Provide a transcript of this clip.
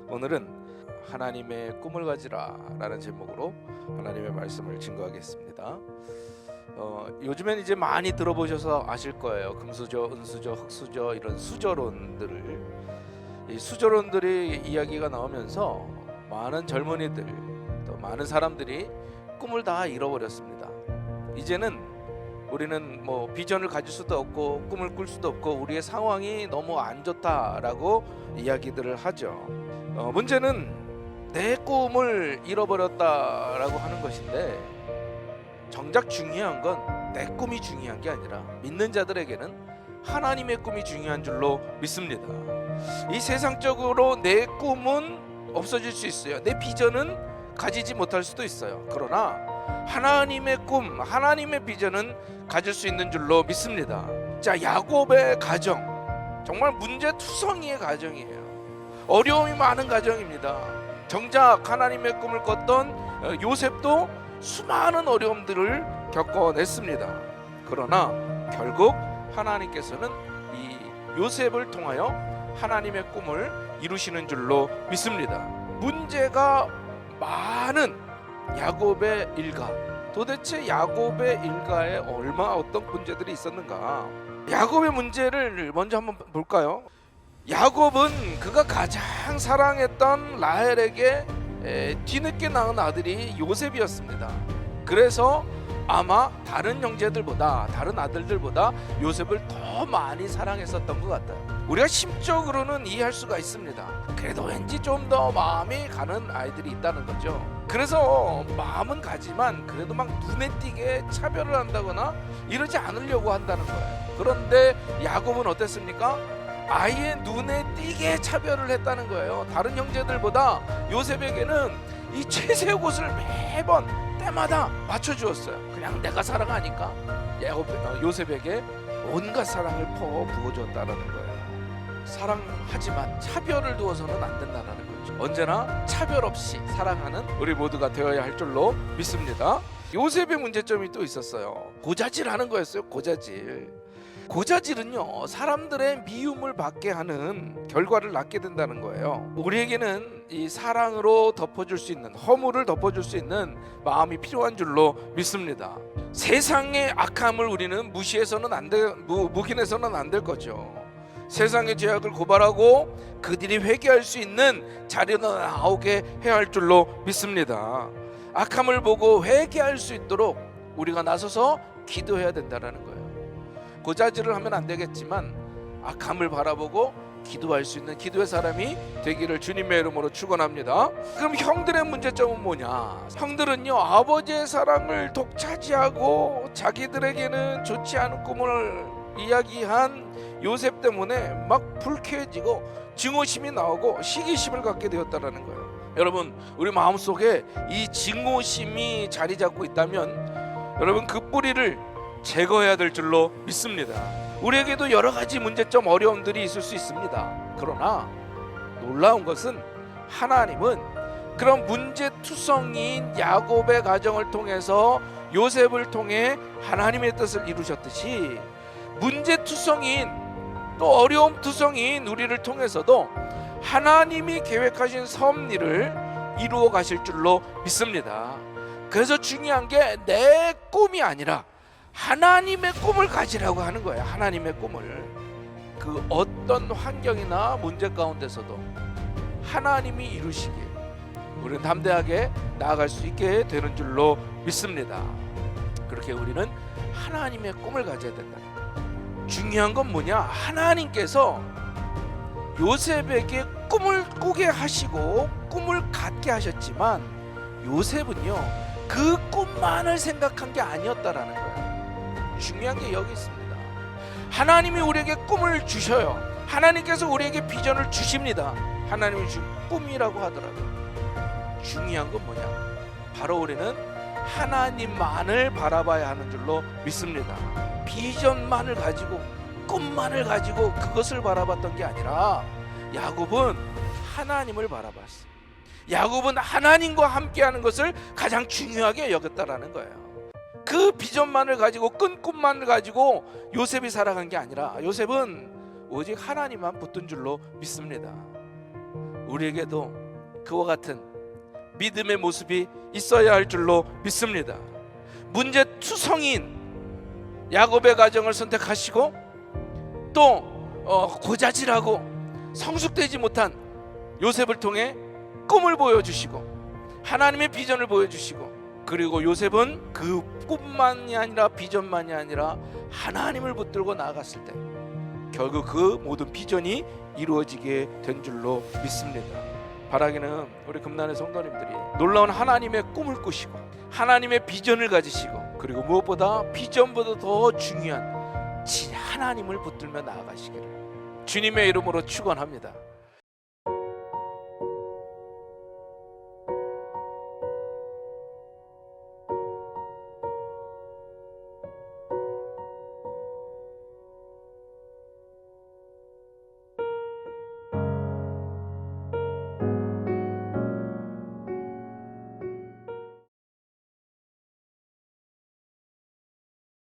오늘은 하나님의 꿈을 가지라 라는 제목으로 하나님의 말씀을 증거하겠습니다. 요즘엔 이제 많이 들어보셔서 아실 거예요. 금수저, 은수저, 흑수저 이런 수저론들을. 이 수저론들이 이야기가 나오면서 많은 젊은이들 또 많은 사람들이 꿈을 다 잃어버렸습니다. 이제는 우리는 비전을 가질 수도 없고 꿈을 꿀 수도 없고 우리의 상황이 너무 안 좋다라고 이야기들을 하죠. 문제는 내 꿈을 잃어버렸다라고 하는 것인데, 정작 중요한 건 내 꿈이 중요한 게 아니라 믿는 자들에게는 하나님의 꿈이 중요한 줄로 믿습니다. 이 세상적으로 내 꿈은 없어질 수 있어요. 내 비전은 가지지 못할 수도 있어요. 그러나 하나님의 꿈, 하나님의 비전은 가질 수 있는 줄로 믿습니다. 자, 야곱의 가정, 정말 문제투성이의 가정이에요. 어려움이 많은 가정입니다. 정작 하나님의 꿈을 꿨던 요셉도 수많은 어려움들을 겪어냈습니다. 그러나 결국 하나님께서는 이 요셉을 통하여 하나님의 꿈을 이루시는 줄로 믿습니다. 문제가 많은 야곱의 일가, 도대체 야곱의 일가에 어떤 문제들이 있었는가? 야곱의 문제를 먼저 한번 볼까요? 야곱은 그가 가장 사랑했던 라헬에게 뒤늦게 낳은 아들이 요셉이었습니다. 그래서 아마 다른 형제들보다, 다른 아들들보다 요셉을 더 많이 사랑했었던 것 같아요. 우리가 심적으로는 이해할 수가 있습니다. 그래도 왠지 좀 더 마음이 가는 아이들이 있다는 거죠. 그래서 마음은 가지만 그래도 막 눈에 띄게 차별을 한다거나 이러지 않으려고 한다는 거예요. 그런데 야곱은 어땠습니까? 아예 눈에 띄게 차별을 했다는 거예요. 다른 형제들보다 요셉에게는 이 채색 옷을 매번 때마다 맞춰주었어요. 그냥 내가 사랑하니까 요셉에게 온갖 사랑을 부어주었다는 거예요. 사랑하지만 차별을 두어서는 안 된다는 거죠. 언제나 차별 없이 사랑하는 우리 모두가 되어야 할 줄로 믿습니다. 요셉의 문제점이 또 있었어요. 고자질하는 거였어요. 고자질은요, 사람들의 미움을 받게 하는 결과를 낳게 된다는 거예요. 우리에게는 이 사랑으로 덮어줄 수 있는, 허물을 덮어줄 수 있는 마음이 필요한 줄로 믿습니다. 세상의 악함을 우리는 묵인해서는 안 될 거죠. 세상의 죄악을 고발하고 그들이 회개할 수 있는 자리로 나오게 해야 할 줄로 믿습니다. 악함을 보고 회개할 수 있도록 우리가 나서서 기도해야 된다는 거예요. 고자질을 하면 안 되겠지만 악함을 바라보고 기도할 수 있는 기도의 사람이 되기를 주님의 이름으로 축원합니다. 그럼 형들의 문제점은 뭐냐? 형들은요, 아버지의 사랑을 독차지하고 자기들에게는 좋지 않은 꿈을 이야기한 요셉 때문에 막 불쾌해지고 증오심이 나오고 시기심을 갖게 되었다는 거예요. 여러분, 우리 마음속에 이 증오심이 자리 잡고 있다면 여러분, 그 뿌리를 제거해야 될 줄로 믿습니다. 우리에게도 여러 가지 문제점, 어려움들이 있을 수 있습니다. 그러나 놀라운 것은 하나님은 그런 문제투성이인 야곱의 가정을 통해서 요셉을 통해 하나님의 뜻을 이루셨듯이 문제투성이인 또 어려움투성이인 우리를 통해서도 하나님이 계획하신 섭리를 이루어 가실 줄로 믿습니다. 그래서 중요한 게 내 꿈이 아니라 하나님의 꿈을 가지라고 하는 거예요. 하나님의 꿈을. 그 어떤 환경이나 문제 가운데서도 하나님이 이루시길 우리는 담대하게 나아갈 수 있게 되는 줄로 믿습니다. 그렇게 우리는 하나님의 꿈을 가져야 된다. 중요한 건 뭐냐? 하나님께서 요셉에게 꿈을 꾸게 하시고 꿈을 갖게 하셨지만 요셉은요, 그 꿈만을 생각한 게 아니었다라는 거예요. 중요한 게 여기 있습니다. 하나님이 우리에게 꿈을 주셔요. 하나님께서 우리에게 비전을 주십니다. 하나님이 준 꿈이라고 하더라도 중요한 건 뭐냐? 바로 우리는 하나님만을 바라봐야 하는 줄로 믿습니다. 비전만을 가지고 꿈만을 가지고 그것을 바라봤던 게 아니라 야곱은 하나님을 바라봤어요. 야곱은 하나님과 함께하는 것을 가장 중요하게 여겼다라는 거예요. 그 비전만을 가지고 끈 꿈만을 가지고 요셉이 살아간 게 아니라 요셉은 오직 하나님만 붙든 줄로 믿습니다. 우리에게도 그와 같은 믿음의 모습이 있어야 할 줄로 믿습니다. 문제투성이인 야곱의 가정을 선택하시고 또 고자질하고 성숙되지 못한 요셉을 통해 꿈을 보여주시고 하나님의 비전을 보여주시고, 그리고 요셉은 그 꿈만이 아니라 비전만이 아니라 하나님을 붙들고 나아갔을 때 결국 그 모든 비전이 이루어지게 된 줄로 믿습니다. 바라기는 우리 금난의 성도님들이 놀라운 하나님의 꿈을 꾸시고 하나님의 비전을 가지시고, 그리고 무엇보다 비전보다 더 중요한 하나님을 붙들며 나아가시기를 주님의 이름으로 축원합니다.